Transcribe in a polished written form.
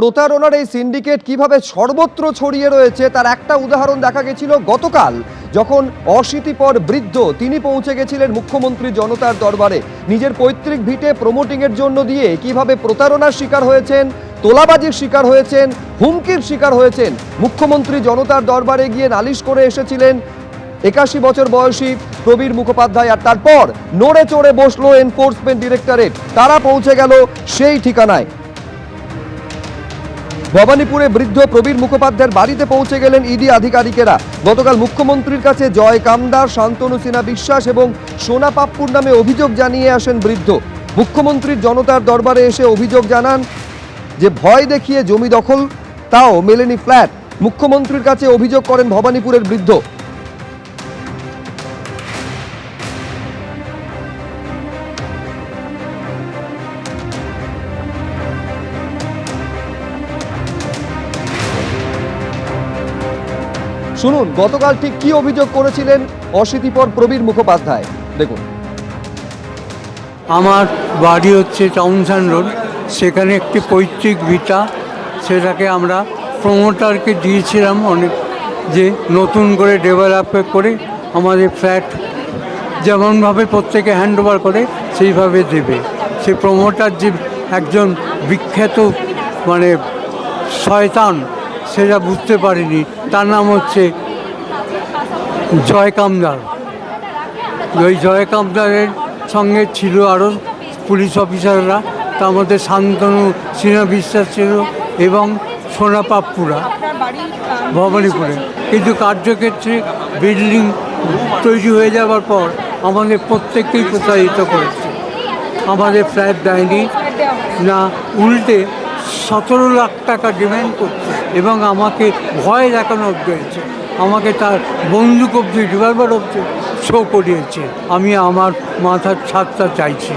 প্রতারণার এই সিন্ডিকেট কিভাবে সর্বত্র ছড়িয়ে রয়েছে তার একটা উদাহরণ দেখা গেছিল গতকাল, যখন অশীতিপর বৃদ্ধ তিনি পৌঁছে গেছিলেন মুখ্যমন্ত্রী জনতার দরবারে। নিজের পৈতৃক ভিটে প্রমোটিং এর জন্য দিয়ে কিভাবে প্রতারণার শিকার হয়েছেন, তোলাবাজির শিকার হয়েছেন, হুমকির শিকার হয়েছেন। মুখ্যমন্ত্রী জনতার দরবারে গিয়ে নালিশ করে এসেছিলেন 81 বছর বয়সী প্রবীর মুখোপাধ্যায়, আর তারপর নড়ে চড়ে বসলো এনফোর্সমেন্ট ডিরেক্টরেট। তারা পৌঁছে গেল সেই ঠিকানায়। ভবানীপুরে বৃদ্ধ প্রবীর মুখোপাধ্যায়ের বাড়িতে পৌঁছে গেলেন ইডি আধিকারিকেরা। গতকাল মুখ্যমন্ত্রীর কাছে জয় কামদার, শান্তনু সিনহা বিশ্বাস এবং সোনা পাপ্পুর নামে অভিযোগ জানিয়ে আসেন বৃদ্ধ। মুখ্যমন্ত্রীর জনতার দরবারে এসে অভিযোগ জানান যে ভয় দেখিয়ে জমি দখল, তাও মেলেনি ফ্ল্যাট। মুখ্যমন্ত্রীর কাছে অভিযোগ করেন ভবানীপুরের বৃদ্ধ। শুনুন গতকাল ঠিক কি অভিযোগ করেছিলেন অশীতিপর প্রবীর মুখোপাধ্যায়, দেখুন। আমার বাড়ি হচ্ছে টাউনশান রোড, সেখানে একটি পৈতৃক ভিটা, সেটাকে আমরা প্রমোটারকে দিয়েছিলাম অনেক, যে নতুন করে ডেভেলপ করে আমাদের ফ্ল্যাট যেমনভাবে প্রত্যেকে হ্যান্ড ওভার করে সেইভাবে দেবে। সেই প্রমোটার যে একজন বিখ্যাত শয়তান, সেটা বুঝতে পারিনি। তার নাম হচ্ছে জয় কামদার। ওই জয় কামদারের সঙ্গে ছিল আরও পুলিশ অফিসাররা, তার মধ্যে শান্তনু সিনহা বিশ্বাস ছিল এবং সোনা পাপ্পুরা ভবানীপুরে। কিন্তু কার্যক্ষেত্রে বিল্ডিং তৈরি হয়ে যাওয়ার পর আমাদের প্রত্যেককেই প্রতারিত করেছে। আমাদের ফ্ল্যাট দেয়নি, না উল্টে 17 লাখ টাকা ডিমান্ড করছে এবং আমাকে ভয় দেখানো হয়েছে। আমাকে তার বন্দুক অবধি, রিভলভার অবধি শো করিয়েছে। আমি আমার মাথার ছাদটা চাইছি।